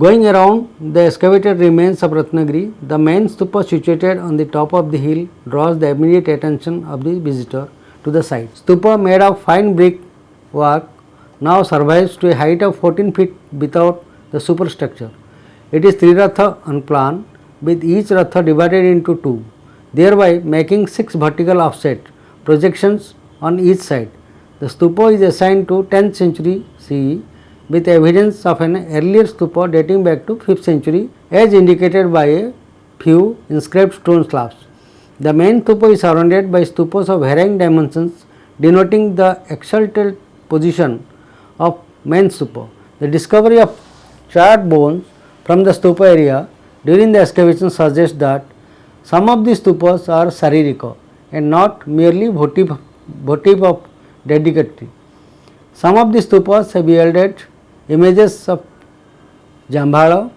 Going around the excavated remains of Ratnagiri, the main stupa situated on the top of the hill draws the immediate attention of the visitor to the site. Stupa made of fine brick work now survives to a height of 14 feet without the superstructure. It is Triratha on plan, with each Ratha divided into two, thereby making 6 vertical offset projections on each side. The stupa is assigned to 10th century CE, with evidence of an earlier stupa dating back to 5th century as indicated by a few inscribed stone slabs. The main stupa is surrounded by stupas of varying dimensions, denoting the exalted position of main stupa. The discovery of charred bones from the stupa area during the excavation suggests that some of these stupas are saririka and not merely votive of dedicatory. Some of these stupas have yielded images of Jambhala,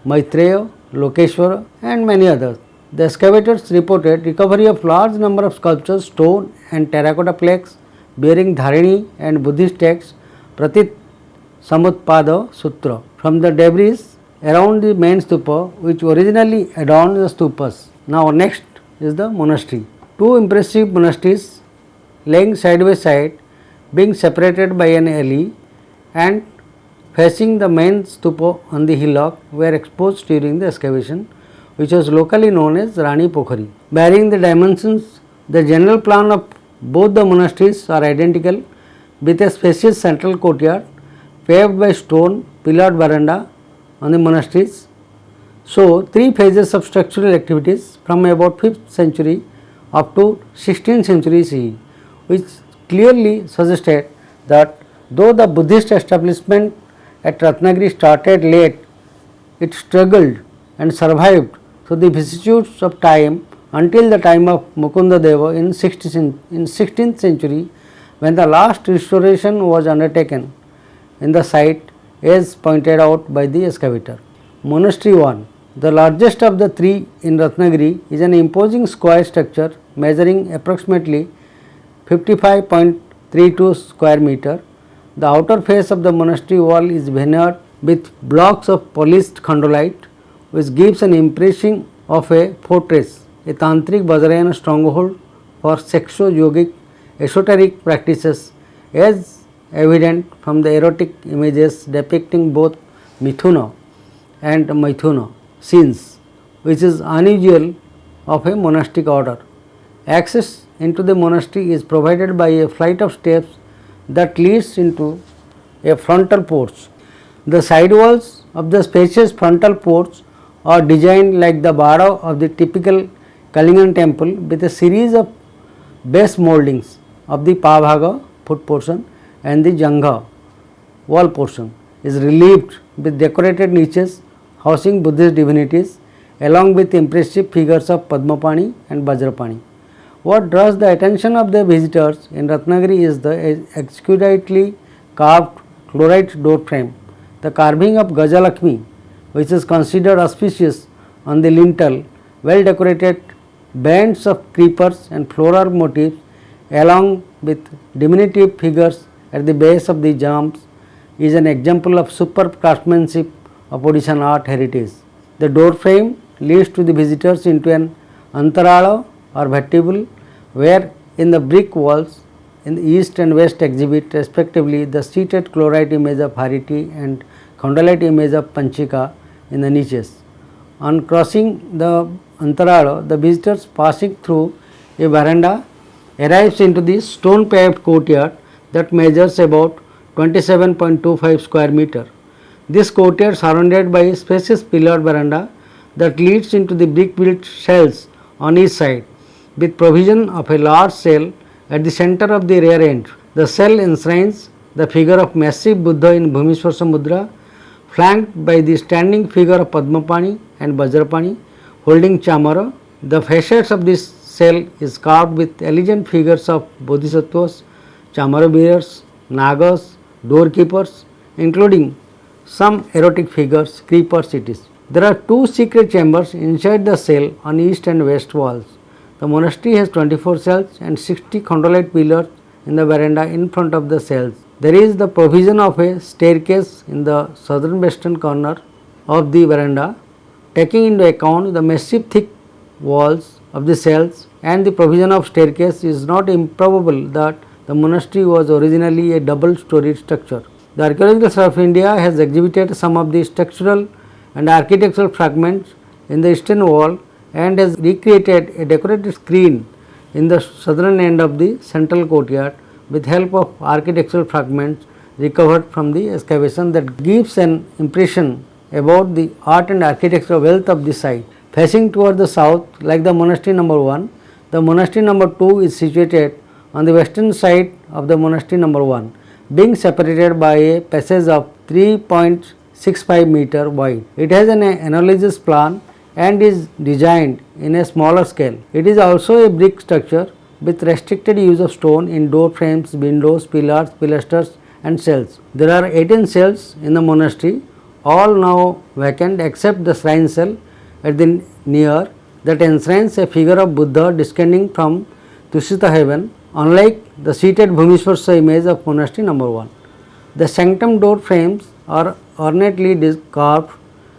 Maitreya, Lokeshwara and many others. The excavators reported recovery of large number of sculptures, stone and terracotta plaques bearing Dharini and Buddhist texts Pratit Samutpada Sutra from the debris around the main stupa, which originally adorned the stupas. Now next is the monastery. Two impressive monasteries lying side by side, being separated by an alley and facing the main stupa on the hillock, were exposed during the excavation, which was locally known as Rani Pokhari. Bearing the dimensions, the general plan of both the monasteries are identical, with a spacious central courtyard paved by stone pillared veranda on the monasteries. So, 3 phases of structural activities from about 5th century up to 16th century CE, which clearly suggested that though the Buddhist establishment at Ratnagiri started late, it struggled and survived through the vicissitudes of time until the time of Mukunda Deva in 16th century, when the last restoration was undertaken in the site as pointed out by the excavator. Monastery 1, the largest of the 3 in Ratnagiri, is an imposing square structure measuring approximately 55.32 square meter. The outer face of the monastery wall is veneered with blocks of polished khandolite, which gives an impression of a fortress, a tantric Vajrayana stronghold for sexo-yogic esoteric practices, as evident from the erotic images depicting both Mithuna and Maithuna scenes, which is unusual of a monastic order. Access into the monastery is provided by a flight of steps that leads into a frontal porch. The side walls of the spacious frontal porch are designed like the bada of the typical Kalingan temple, with a series of base mouldings of the Pabhaga foot portion and the Jangha wall portion is relieved with decorated niches housing Buddhist divinities, along with impressive figures of Padmapani and Vajrapani. What draws the attention of the visitors in Ratnagiri is the exquisitely carved chlorite door frame. The carving of Gajalakshmi, which is considered auspicious, on the lintel, well decorated bands of creepers and floral motifs, along with diminutive figures at the base of the jambs, is an example of superb craftsmanship of Odishan art heritage. The door frame leads to the visitors into an antarala or vestibule, where in the brick walls in the east and west exhibit respectively the seated chlorite image of Hariti and khandolite image of Panchika in the niches. On crossing the antarala, the visitors passing through a veranda arrives into the stone paved courtyard that measures about 27.25 square meter. This courtyard surrounded by a spacious pillared veranda that leads into the brick built cells on each side, with provision of a large cell at the center of the rear end. The cell enshrines the figure of massive Buddha in Bhumishwasa Mudra, flanked by the standing figure of Padmapani and Vajrapani holding Chamara. The facades of this cell is carved with elegant figures of Bodhisattvas, Chamara bearers, Nagas, doorkeepers, including some erotic figures, creepers it is. There are 2 secret chambers inside the cell on east and west walls. The monastery has 24 cells and 60 khandolite pillars in the veranda in front of the cells. There is the provision of a staircase in the southern western corner of the veranda, taking into account the massive thick walls of the cells and the provision of staircase, is not improbable that the monastery was originally a double storied structure. The Archaeological Survey of India has exhibited some of the structural and architectural fragments in the eastern wall and has recreated a decorated screen in the southern end of the central courtyard with help of architectural fragments recovered from the excavation that gives an impression about the art and architectural wealth of the site. Facing toward the south, like the monastery number 1, the monastery number 2 is situated on the western side of the monastery number 1, being separated by a passage of 3.65 meter wide. It has an analogous plan and is designed in a smaller scale. It is also a brick structure with restricted use of stone in door frames, windows, pillars, pilasters and cells. There are 18 cells in the monastery, all now vacant except the shrine cell at the near that enshrines a figure of Buddha descending from Tushita heaven, unlike the seated Bhumishwar image of monastery number 1. The sanctum door frames are ornately carved,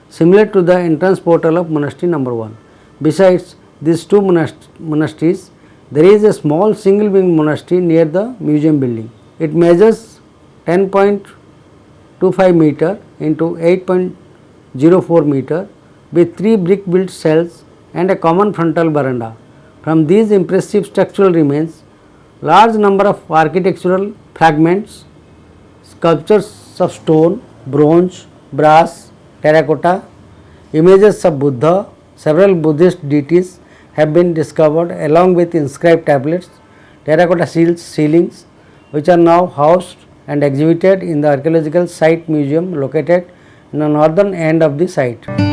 similar to the entrance portal of monastery number 1. Besides these two monasteries, there is a small single wing monastery near the museum building. It measures 10.25 meter into 8.04 meter with 3 brick built cells and a common frontal veranda. From these impressive structural remains, large number of architectural fragments, sculptures of stone, bronze, brass, terracotta, images of Buddha, several Buddhist deities have been discovered along with inscribed tablets, terracotta ceilings, which are now housed and exhibited in the Archaeological Site Museum located in the northern end of the site.